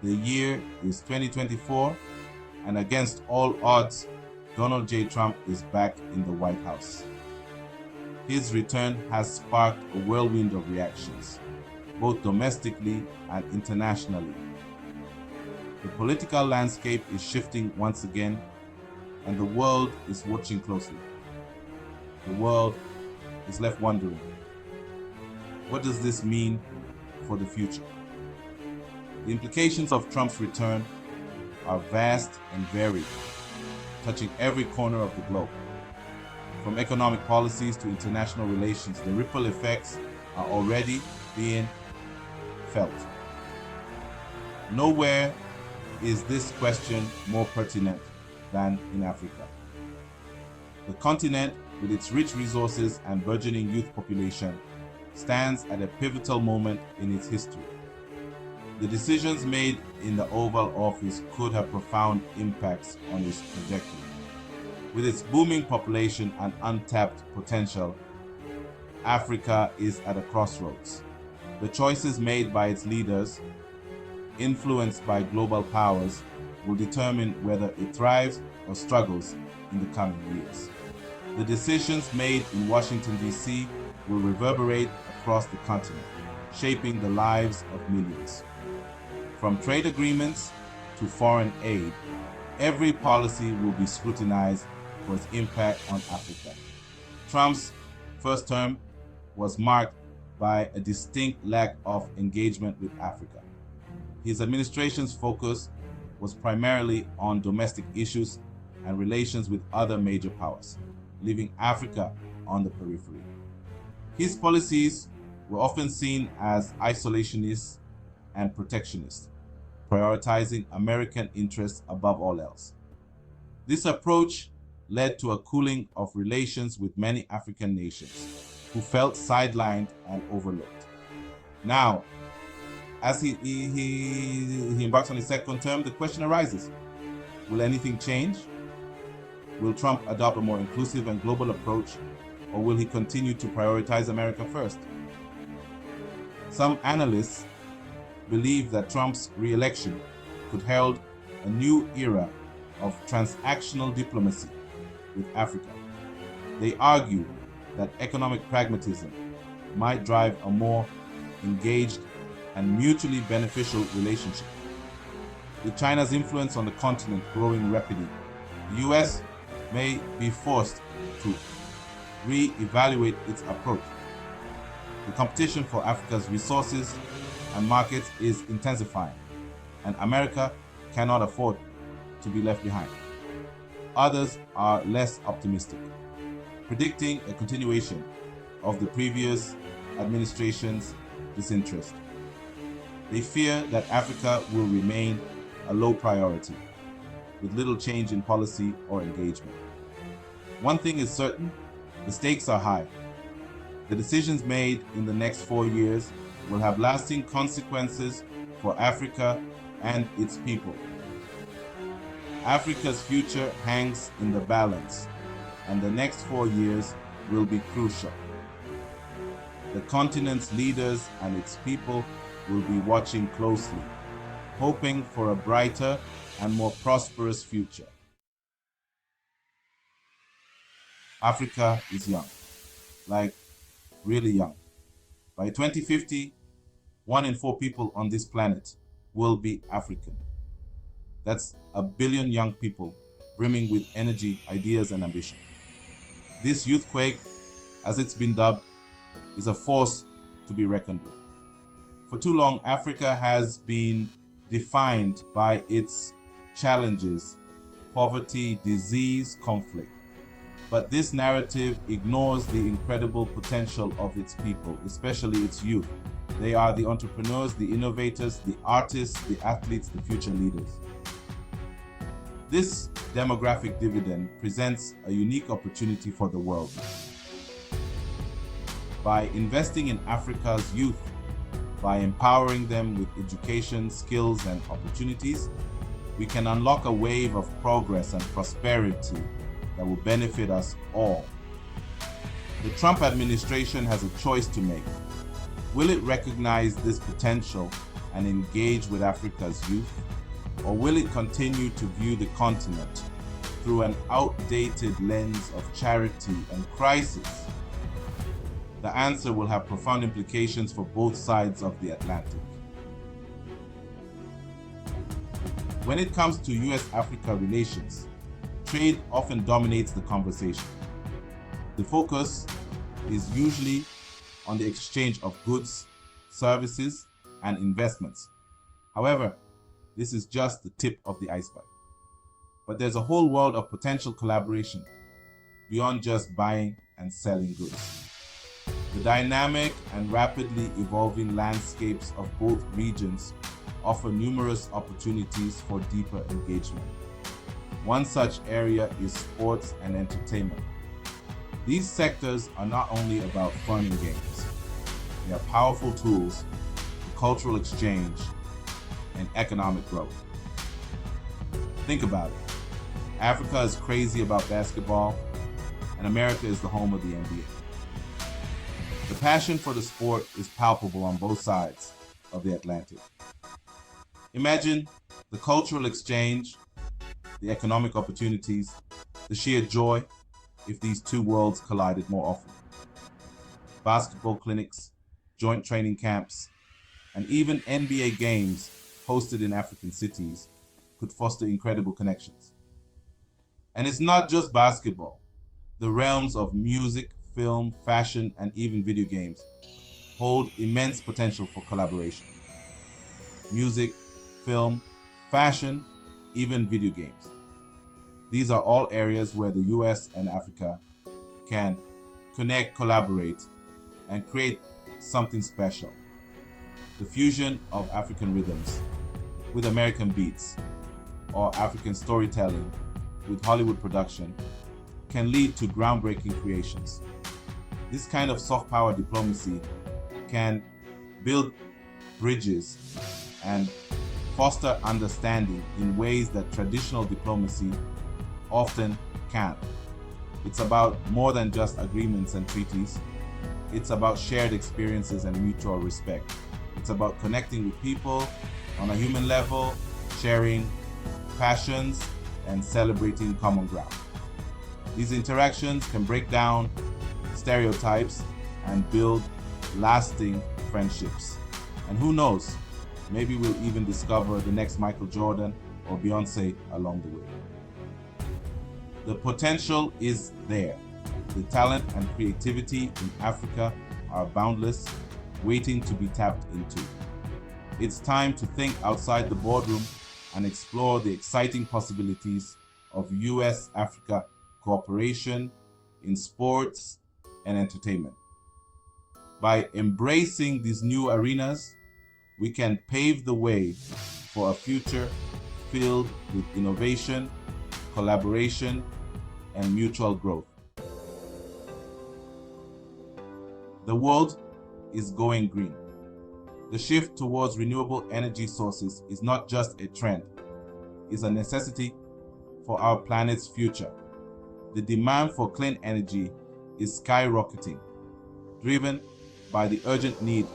The year is 2024, and against all odds, Donald J. Trump is back in the White House. His return has sparked a whirlwind of reactions, both domestically and internationally. The political landscape is shifting once again, and the world is watching closely. The world is left wondering, what does this mean for the future? The implications of Trump's return are vast and varied, touching every corner of the globe. From economic policies to international relations, the ripple effects are already being felt. Nowhere is this question more pertinent than in Africa. The continent, with its rich resources and burgeoning youth population, stands at a pivotal moment in its history. The decisions made in the Oval Office could have profound impacts on its trajectory. With its booming population and untapped potential, Africa is at a crossroads. The choices made by its leaders, influenced by global powers, will determine whether it thrives or struggles in the coming years. The decisions made in Washington, D.C. will reverberate across the continent, shaping the lives of millions. From trade agreements to foreign aid, every policy will be scrutinized for its impact on Africa. Trump's first term was marked by a distinct lack of engagement with Africa. His administration's focus was primarily on domestic issues and relations with other major powers, leaving Africa on the periphery. His policies were often seen as isolationist and protectionist, prioritizing American interests above all else. This approach led to a cooling of relations with many African nations who felt sidelined and overlooked. Now, as he embarks on his second term, the question arises, will anything change? Will Trump adopt a more inclusive and global approach, or will he continue to prioritize America first? Some analysts believe that Trump's re-election could herald a new era of transactional diplomacy with Africa. They argue that economic pragmatism might drive a more engaged and mutually beneficial relationship. With China's influence on the continent growing rapidly, the US may be forced to re-evaluate its approach. The competition for Africa's resources and markets is intensifying, and America cannot afford to be left behind. Others are less optimistic, predicting a continuation of the previous administration's disinterest. They fear that Africa will remain a low priority, with little change in policy or engagement. One thing is certain, the stakes are high. The decisions made in the next 4 years will have lasting consequences for Africa and its people. Africa's future hangs in the balance, and the next 4 years will be crucial. The continent's leaders and its people will be watching closely, hoping for a brighter and more prosperous future. Africa is young, like really young. By 2050, 1 in 4 people on this planet will be African. That's a billion young people brimming with energy, ideas, and ambition. This youthquake, as it's been dubbed, is a force to be reckoned with. For too long, Africa has been defined by its challenges, poverty, disease, conflict. But this narrative ignores the incredible potential of its people, especially its youth. They are the entrepreneurs, the innovators, the artists, the athletes, the future leaders. This demographic dividend presents a unique opportunity for the world. By investing in Africa's youth, by empowering them with education, skills, and opportunities, we can unlock a wave of progress and prosperity that will benefit us all. The Trump administration has a choice to make. Will it recognize this potential and engage with Africa's youth? Or will it continue to view the continent through an outdated lens of charity and crisis? The answer will have profound implications for both sides of the Atlantic. When it comes to US-Africa relations, trade often dominates the conversation. The focus is usually on the exchange of goods, services, and investments. However, this is just the tip of the iceberg. But there's a whole world of potential collaboration beyond just buying and selling goods. The dynamic and rapidly evolving landscapes of both regions offer numerous opportunities for deeper engagement. One such area is sports and entertainment. These sectors are not only about fun and games. They are powerful tools for cultural exchange and economic growth. Think about it. Africa is crazy about basketball, and America is the home of the NBA. The passion for the sport is palpable on both sides of the Atlantic. Imagine the cultural exchange, the economic opportunities, the sheer joy if these two worlds collided more often. Basketball clinics, joint training camps, and even NBA games hosted in African cities could foster incredible connections. And it's not just basketball. The realms of music, film, fashion, and even video games hold immense potential for collaboration. Music, film, fashion, even video games. These are all areas where the US and Africa can connect, collaborate, and create something special. The fusion of African rhythms with American beats, or African storytelling with Hollywood production, can lead to groundbreaking creations. This kind of soft power diplomacy can build bridges and foster understanding in ways that traditional diplomacy often can't. It's about more than just agreements and treaties. It's about shared experiences and mutual respect. It's about connecting with people on a human level, sharing passions, and celebrating common ground. These interactions can break down stereotypes and build lasting friendships. And who knows, maybe we'll even discover the next Michael Jordan or Beyonce along the way. The potential is there. The talent and creativity in Africa are boundless, waiting to be tapped into. It's time to think outside the boardroom and explore the exciting possibilities of US-Africa cooperation in sports and entertainment. By embracing these new arenas, we can pave the way for a future filled with innovation, collaboration, and mutual growth. The world is going green. The shift towards renewable energy sources is not just a trend, it's a necessity for our planet's future. The demand for clean energy is skyrocketing, driven by the urgent need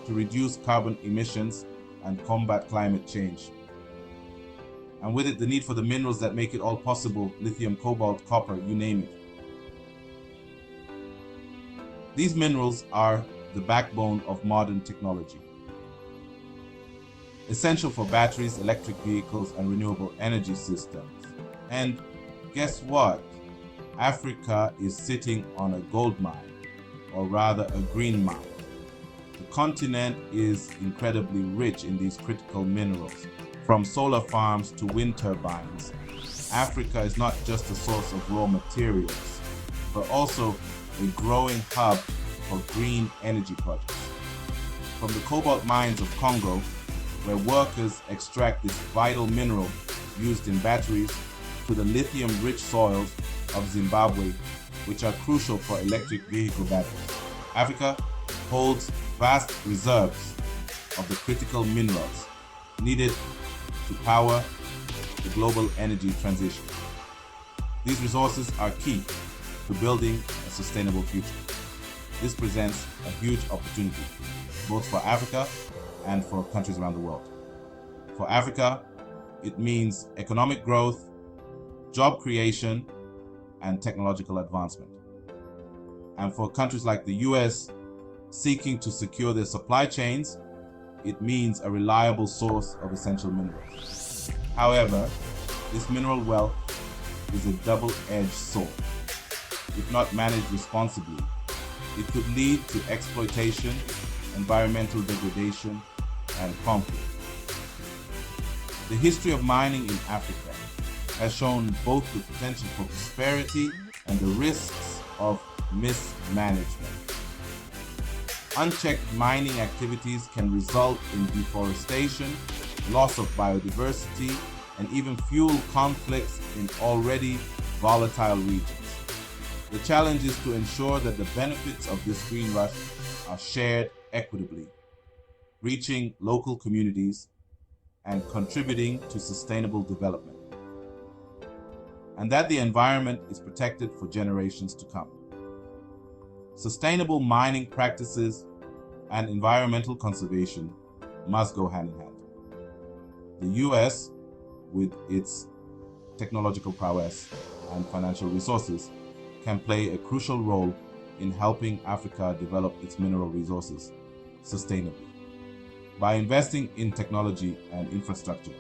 to reduce carbon emissions and combat climate change. And with it, the need for the minerals that make it all possible: lithium, cobalt, copper, you name it. These minerals are the backbone of modern technology, essential for batteries, electric vehicles, and renewable energy systems. And guess what? Africa is sitting on a gold mine, or rather a green mine. The continent is incredibly rich in these critical minerals. From solar farms to wind turbines, Africa is not just a source of raw materials, but also a growing hub for green energy projects. From the cobalt mines of Congo, where workers extract this vital mineral used in batteries, to the lithium-rich soils of Zimbabwe, which are crucial for electric vehicle batteries. Africa holds vast reserves of the critical minerals needed to power the global energy transition. These resources are key to building a sustainable future. This presents a huge opportunity, both for Africa and for countries around the world. For Africa, it means economic growth, job creation, and technological advancement. And for countries like the US seeking to secure their supply chains, it means a reliable source of essential minerals. However, this mineral wealth is a double-edged sword. If not managed responsibly, it could lead to exploitation, environmental degradation, and conflict. The history of mining in Africa has shown both the potential for prosperity and the risks of mismanagement. Unchecked mining activities can result in deforestation, loss of biodiversity, and even fuel conflicts in already volatile regions. The challenge is to ensure that the benefits of this green rush are shared equitably, reaching local communities and contributing to sustainable development, and that the environment is protected for generations to come. Sustainable mining practices and environmental conservation must go hand in hand. The US, with its technological prowess and financial resources, can play a crucial role in helping Africa develop its mineral resources sustainably. By investing in technology and infrastructure,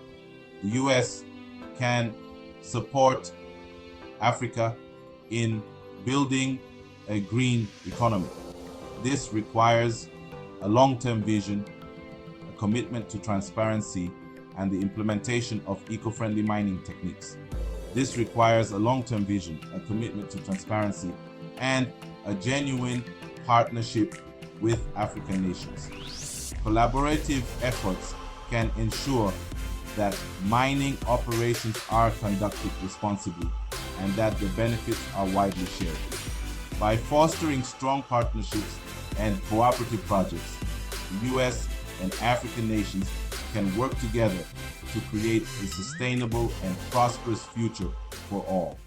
the US can support Africa in building a green economy. This requires a long-term vision, a commitment to transparency, and the implementation of eco-friendly mining techniques. This requires a long-term vision, a commitment to transparency, and a genuine partnership with African nations. Collaborative efforts can ensure that mining operations are conducted responsibly and that the benefits are widely shared. By fostering strong partnerships and cooperative projects, the US and African nations can work together to create a sustainable and prosperous future for all.